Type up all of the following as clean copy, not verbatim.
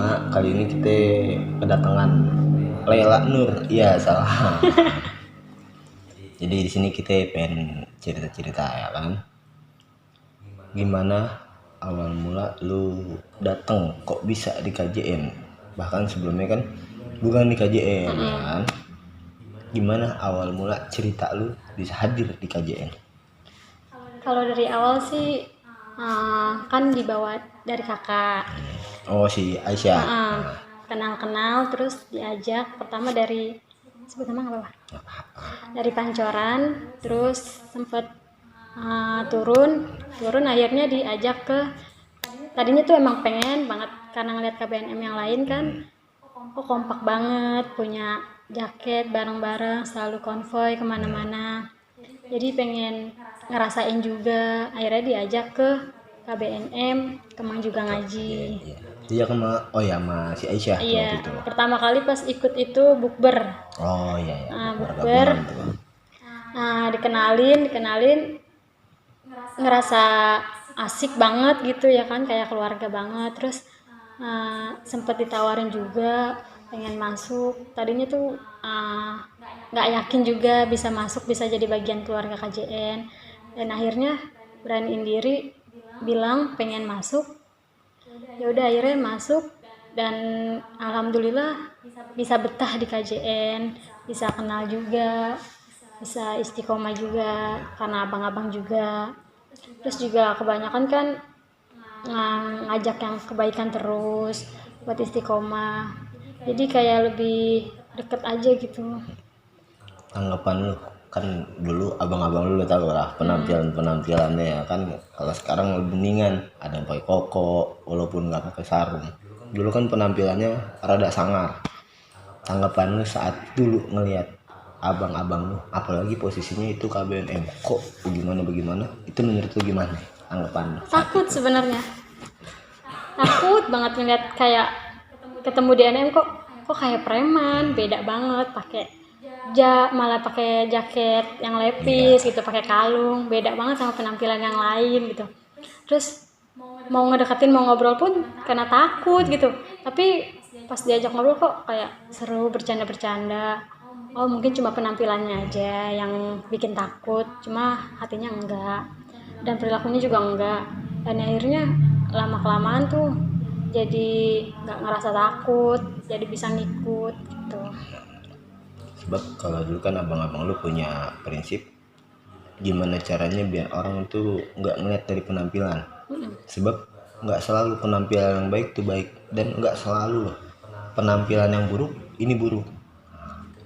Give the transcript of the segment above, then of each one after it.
cuma kali ini kita kedatangan Lela Nur. Iya salah. Jadi di sini kita pengen cerita-cerita ya kan. Gimana awal mula lu datang kok bisa di KJN? Bahkan sebelumnya kan bukan di KJN ya kan. Gimana awal mula cerita lu bisa hadir di KJN? Kalau dari awal sih kan dibawa dari kakak. Oh si Aisyah. Kenal-kenal terus diajak pertama dari sebut nama nggak apa-apa. Dari Pancoran terus sempet turun akhirnya diajak ke, tadinya tuh emang pengen banget karena ngeliat KBNM yang lain kan, kompak banget, punya jaket bareng-bareng, selalu konvoy kemana-mana, jadi pengen ngerasain juga. Akhirnya diajak ke KBNM, Kemang juga ngaji. Iya sama sama si Aisyah Iya, waktu itu. pertama kali pas ikut itu bukber. Oh iya ya. Bukber. Dikenalin ngerasa asik banget gitu ya kan, kayak keluarga banget. Terus sempet ditawarin juga pengen masuk, tadinya tuh nggak yakin juga bisa masuk, bisa jadi bagian keluarga KJN, dan akhirnya beraniin diri bilang pengen masuk. Ya udah akhirnya masuk dan alhamdulillah bisa betah di KJN, bisa kenal juga, bisa istiqomah juga karena abang-abang juga. Terus juga kebanyakan kan ngajak yang kebaikan terus buat istiqomah, jadi kayak lebih deket aja gitu. Tanggapan lu kan dulu abang-abang lu tau lah penampilannya ya kan. Kalau sekarang lebih mendingan, ada yang pakai koko walaupun nggak pakai sarung. Dulu kan penampilannya rada sangar. Tanggapan lu saat dulu ngelihat abang-abang lu, apalagi posisinya itu KBNM, kok bagaimana itu menurut lu gimana tanggapan lu? Takut sebenarnya, takut banget ngeliat kayak ketemu di NM kok kayak preman, beda banget, pakai malah pakai jaket yang lepis gitu, pakai kalung, beda banget sama penampilan yang lain gitu. Terus mau ngedeketin, mau ngobrol pun karena takut gitu, tapi pas diajak ngobrol kok kayak seru, bercanda-bercanda. Oh mungkin cuma penampilannya aja yang bikin takut, cuma hatinya enggak, dan perilakunya juga enggak. Dan akhirnya lama-kelamaan tuh jadi nggak ngerasa takut, jadi bisa ngikut gitu. Sebab kalau dulu kan abang-abang lu punya prinsip gimana caranya biar orang itu nggak ngeliat dari penampilan. Sebab nggak selalu penampilan yang baik itu baik, dan nggak selalu penampilan yang buruk ini buruk.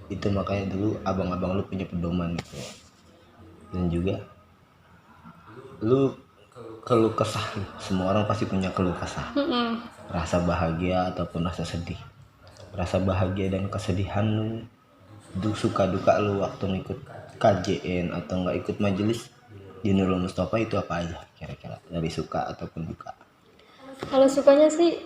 Itu makanya dulu abang-abang lu punya pedoman gitu. Dan juga lu keluh kesah, semua orang pasti punya keluh kesah. Rasa bahagia ataupun rasa sedih. Rasa bahagia dan kesedihan lu, suka duka lu waktu ngikut KJN atau nggak ikut majelis di Nurul Mustafa itu apa aja kira-kira, dari suka ataupun duka? Kalau sukanya sih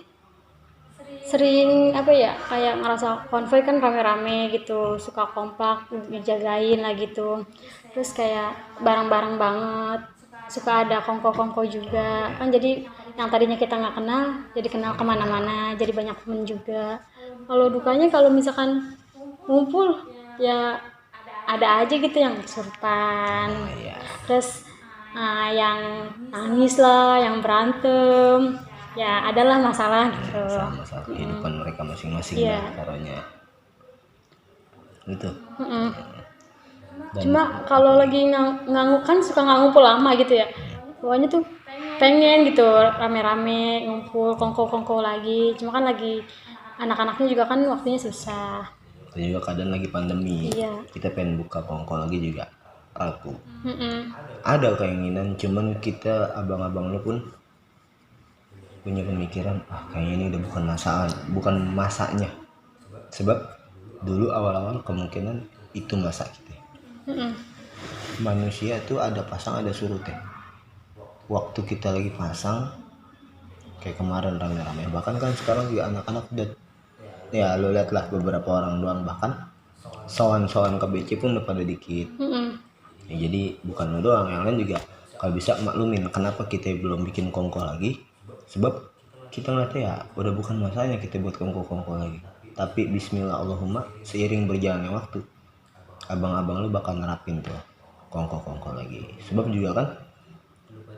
sering kayak ngerasa konvoy kan rame-rame gitu, suka kompak, dijagain lah gitu. Terus kayak bareng-bareng banget, suka ada kongko-kongko juga kan, jadi yang tadinya kita nggak kenal jadi kenal kemana-mana, jadi banyak temen juga. Kalau dukanya, kalau misalkan ngumpul ya ada aja gitu yang kesurupan, terus yang nangis lah, yang berantem, ya adalah masalah gitu. Masalah kehidupan mereka masing-masing lah caranya gitu. Cuma kalau lagi ngangguk kan suka nggak ngumpul lama gitu ya, pokoknya tuh pengen gitu rame-rame ngumpul kongko-kongko lagi, cuma kan lagi anak-anaknya juga kan waktunya susah. Dan juga keadaan lagi pandemi, kita pengen buka kongko lagi juga ragu. Ada keinginan, cuman kita abang-abang lu pun punya pemikiran kayaknya ini udah bukan masanya. Sebab dulu awal-awal kemungkinan itu masa kita. Manusia tuh ada pasang ada surut ya. Waktu kita lagi pasang kayak kemarin rame-rame, bahkan kan sekarang juga anak-anak udah ya lo lihat lah beberapa orang doang, bahkan soan-soan ke BC pun udah pada dikit. Ya, jadi bukan lo doang, yang lain juga kalau bisa maklumin kenapa kita belum bikin kongko lagi. Sebab kita ngeliatnya ya udah bukan masanya kita buat kongko-kongko lagi. Tapi bismillah Allahumma, seiring berjalannya waktu abang-abang lu bakal nerapin tuh kongko-kongko lagi. Sebab juga kan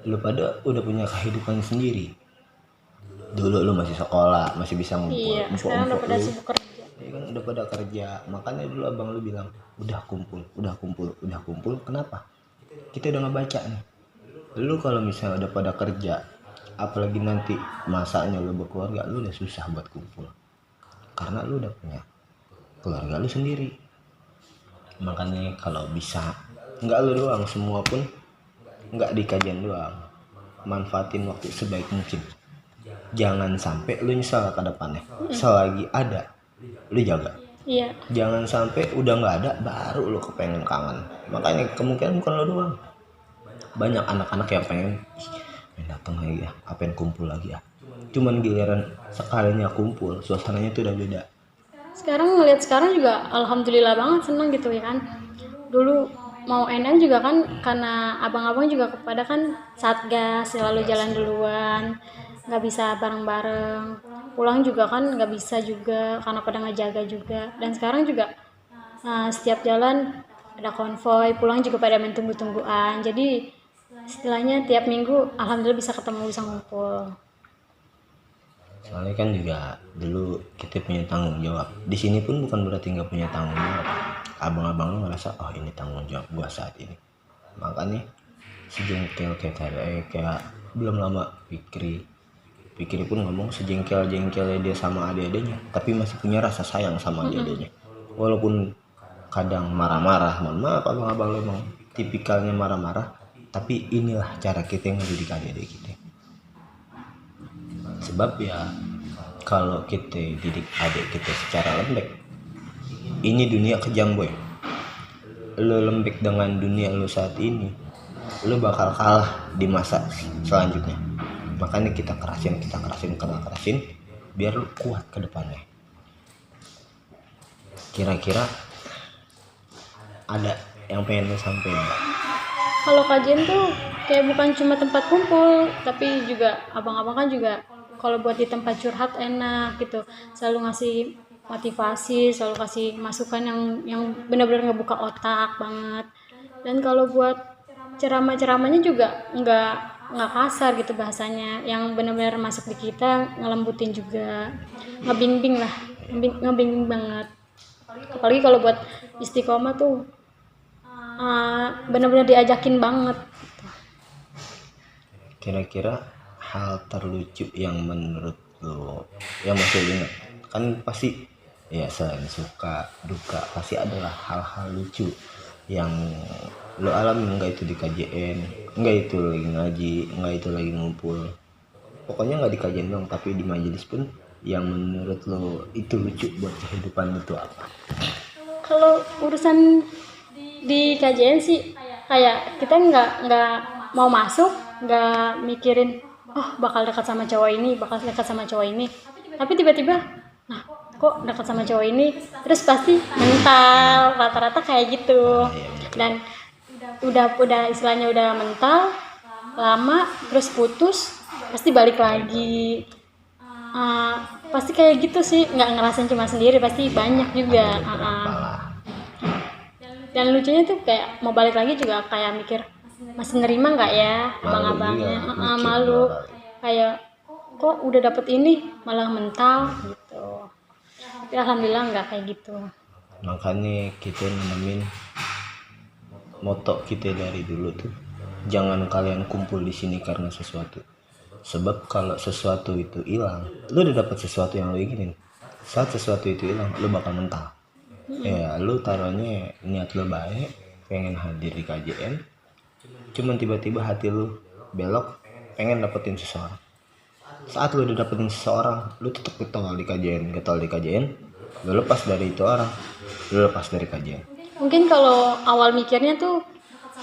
lu pada udah punya kehidupan sendiri. Dulu lu masih sekolah, masih bisa ngumpul. Iya, sekarang udah pada lu, sibuk kerja. ya kan udah pada kerja. Makanya dulu abang lu bilang, udah kumpul. Kenapa? Kita udah ngebaca nih. Lu kalau misalnya udah pada kerja, apalagi nanti masanya lu berkeluarga, lu udah susah buat kumpul. Karena lu udah punya keluarga lu sendiri. Makanya kalau bisa, nggak lu doang, semua pun nggak di kajian doang, manfaatin waktu sebaik mungkin. Jangan sampai lu nyesal ke depannya. Selagi ada, lu jaga. Iya, Jangan sampai udah nggak ada baru lu kepengen kangen. Makanya kemungkinan bukan lu doang, banyak anak-anak yang pengen datang lagi ya, pengen kumpul lagi ya. Cuman giliran sekalinya kumpul, suasananya tuh udah beda. sekarang ngeliat sekarang juga alhamdulillah banget, seneng gitu ya kan. Dulu mau NM juga kan karena abang-abang juga kepada kan satgas selalu jalan duluan, nggak bisa bareng-bareng. Pulang juga kan nggak bisa juga karena pada ngejaga juga. Dan sekarang juga setiap jalan ada konvoy, pulang juga pada main tunggu-tungguan. Jadi istilahnya tiap minggu alhamdulillah bisa ketemu, bisa ngumpul. Soalnya kan juga dulu kita punya tanggung jawab. Di sini pun bukan berarti nggak punya tanggung jawab. Abang-abang lu ngerasa, oh ini tanggung jawab gua saat ini. Makanya sejengkel kayak belum lama Fikri pun ngomong sejengkel-jengkelnya dia sama adik-adiknya, tapi masih punya rasa sayang sama adik-adiknya. Walaupun kadang marah-marah, mohon maaf abang-abang lu emang tipikalnya marah-marah, tapi inilah cara kita yang mendidik adik-adik kita. Sebab ya kalau kita didik adik kita secara lembek, ini dunia kejam boy. Lu lembek dengan dunia lu saat ini, lu bakal kalah di masa selanjutnya. Makanya kita kerasin biar lu kuat ke depannya. Kira-kira ada yang pengen lu sampein? Kalau kajian tuh kayak bukan cuma tempat kumpul, tapi juga abang-abang kan juga kalau buat di tempat curhat enak gitu, selalu ngasih motivasi, selalu kasih masukan yang benar-benar ngebuka otak banget. Dan kalau buat ceramah-ceramahnya juga nggak kasar gitu bahasanya, yang benar-benar masuk di kita, ngelembutin juga, ngebimbing lah, ngebimbing banget. Apalagi kalau buat istiqomah tuh benar-benar diajakin banget. Kira-kira hal terlucu yang menurut lo yang masih lo ingat, kan pasti ya selain suka duka pasti adalah hal-hal lucu yang lo alami, enggak itu di KJN, enggak itu lagi ngaji, enggak itu lagi ngumpul, pokoknya enggak di KJN dong, tapi di majelis pun yang menurut lo itu lucu buat kehidupan itu apa? Kalau urusan di KJN sih kayak kita nggak mau masuk, nggak mikirin oh bakal dekat sama cowok ini, tapi tiba-tiba nah kok dekat sama cowok ini, terus pasti mental, rata-rata kayak gitu. Dan udah istilahnya udah mental lama, terus putus, pasti balik lagi. Pasti kayak gitu sih, nggak ngerasain cuma sendiri, pasti banyak juga. Dan lucunya tuh kayak mau balik lagi juga kayak mikir masih nerima nggak ya abang-abangnya, malu kayak kok udah dapet ini malah mental gitu. Tapi alhamdulillah nggak kayak gitu. Makanya kita nemenin moto kita dari dulu tuh, jangan kalian kumpul di sini karena sesuatu. Sebab kalau sesuatu itu hilang, lu udah dapet sesuatu yang lu inginin. Saat sesuatu itu hilang, lu bakal mental. Ya lu taruhnya niat lu baik, pengen hadir di KJN, cuman tiba-tiba hati lu belok, pengen dapetin seseorang. Saat lu udah dapetin seseorang, lu tetap getol di KJN, lu lepas dari itu orang, lu lepas dari KJN. Mungkin kalau awal mikirnya tuh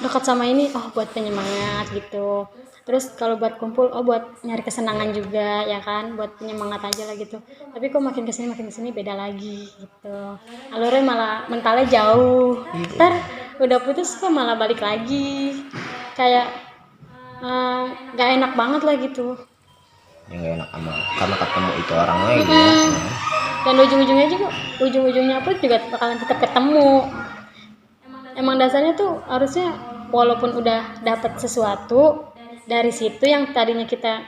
dekat sama ini oh buat penyemangat gitu, terus kalau buat kumpul oh buat nyari kesenangan juga ya kan, buat penyemangat aja lah gitu. Tapi kok makin kesini beda lagi gitu, alurnya malah mentalnya jauh. Ntar udah putus kok malah balik lagi, kayak gak enak banget lah gitu. yang gak enak sama karena ketemu itu orang lagi ya. Dan ujung-ujungnya pun juga bakalan tetap ketemu. Emang dasarnya tuh harusnya walaupun udah dapat sesuatu dari situ yang tadinya kita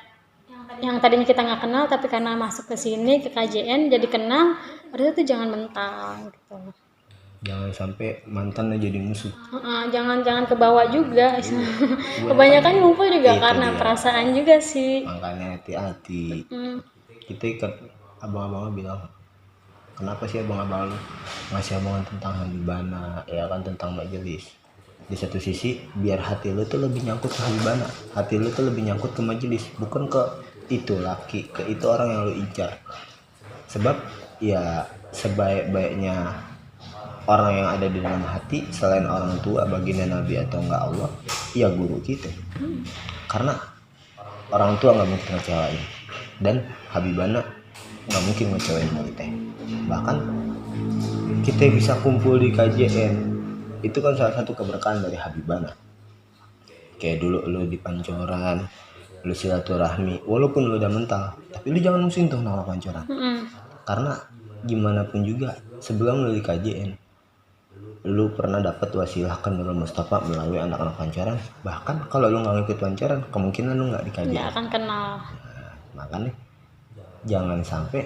nggak kenal, tapi karena masuk ke sini ke KJN jadi kenal, harusnya tuh jangan mental gitu. Jangan sampai mantannya jadi musuh. Jangan kebawa juga. Kebanyakan ngumpul juga Itu karena dia. perasaan juga sih. Makanya hati-hati. Kita ikat abang-abangnya bilang, kenapa sih abang-abang lu ngasih omongan tentang Habibana, ya kan, tentang majelis. Di satu sisi biar hati lu tuh lebih nyangkut ke Habibana, hati lu tuh lebih nyangkut ke majelis, bukan ke itu laki, ke itu orang yang lu incar. Sebab ya sebaik-baiknya orang yang ada di dalam hati selain orang tua, baginda Nabi atau enggak Allah, ya guru kita. Karena orang tua nggak mungkin ngecewain, dan Habibana nggak mungkin ngecewain kita. Bahkan kita bisa kumpul di KJN itu kan salah satu keberkahan dari Habibana. Kayak dulu lu di Pancoran, lu silaturahmi, walaupun lu udah mental, tapi lu jangan musuhin tuh nama Pancoran. Karena gimana pun juga sebelum lu di KJN, lu pernah dapat wasilah ke Nurul Mustafa melalui anak-anak Pancoran. Bahkan kalau lu nggak ngikut Pancoran, kemungkinan lu nggak di KJN. Nggak akan kenal. Makanya jangan sampai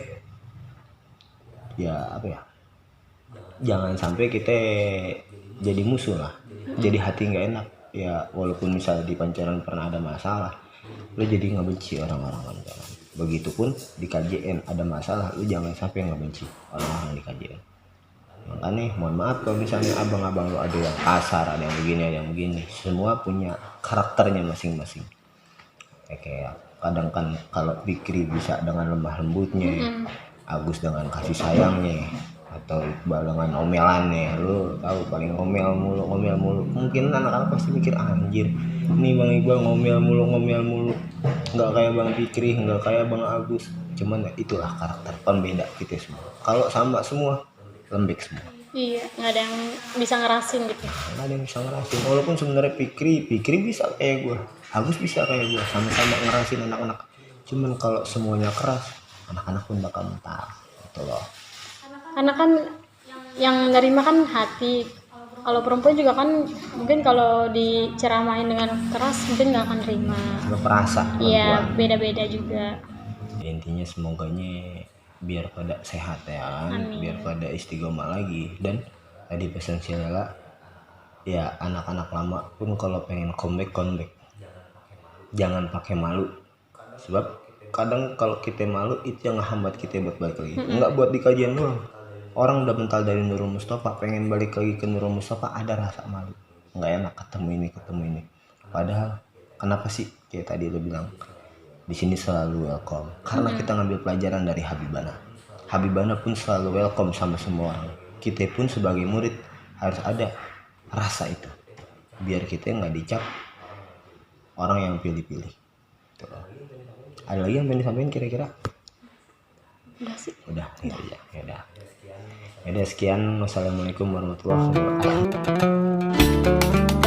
jangan sampai kita jadi musuh lah, jadi hati nggak enak ya. Walaupun misalnya di Pancoran pernah ada masalah, lu jadi ngebenci orang-orang Pancoran. Begitupun di KJN ada masalah, lu jangan sampai ngebenci orang-orang di KJN. Makanya mohon maaf kalau misalnya abang-abang lu ada yang kasar, ada yang begini, ada yang begini. Semua punya karakternya masing-masing. Kayak kadang kan kalau Fikri bisa dengan lemah lembutnya, Agus dengan kasih sayangnya, atau Iqbal dengan omelannya. Lu tahu paling ngomel mulu. Mungkin anak-anak pasti mikir, anjir, ini Bang Iqbal ngomel mulu. Nggak kayak Bang Fikri, nggak kayak Bang Agus. Cuman ya itulah karakter pembeda kita semua. Kalau sama semua, lembek semua. Iya, nggak ada yang bisa ngerasin gitu. Nggak ada yang bisa ngerasin. Walaupun sebenarnya Fikri bisa kayak gue, Agus bisa kayak gue, sama-sama ngerasin anak-anak. Cuman kalau semuanya keras, anak-anak pun bakal mental gitu loh. Karena kan yang nerima kan hati. Kalau perempuan juga kan mungkin kalau diceramain dengan keras mungkin nggak akan terima. Lo perasa. Iya, beda-beda juga. Intinya semoganya biar pada sehat ya kan. Amin. Biar pada istiqomah lagi. Dan tadi pesan si Lela, ya anak-anak lama pun kalau pengen comeback, jangan pakai malu. Sebab kadang kalau kita malu itu yang ngehambat kita buat balik lagi. Enggak buat di kajian doang. Orang udah mental dari Nurul Mustafa, pengen balik lagi ke Nurul Mustafa, ada rasa malu, nggak enak ketemu ini. Padahal kenapa sih kayak tadi lo bilang, di sini selalu welcome karena kita ngambil pelajaran dari Habibana. Habibana pun selalu welcome sama semua orang. Kita pun sebagai murid harus ada rasa itu, biar kita nggak dicap orang yang pilih-pilih. Tuh. Ada lagi yang pengen disampaikan kira-kira? Udah sih. Udah. Ya udah, sekian. Wassalamualaikum warahmatullahi wabarakatuh.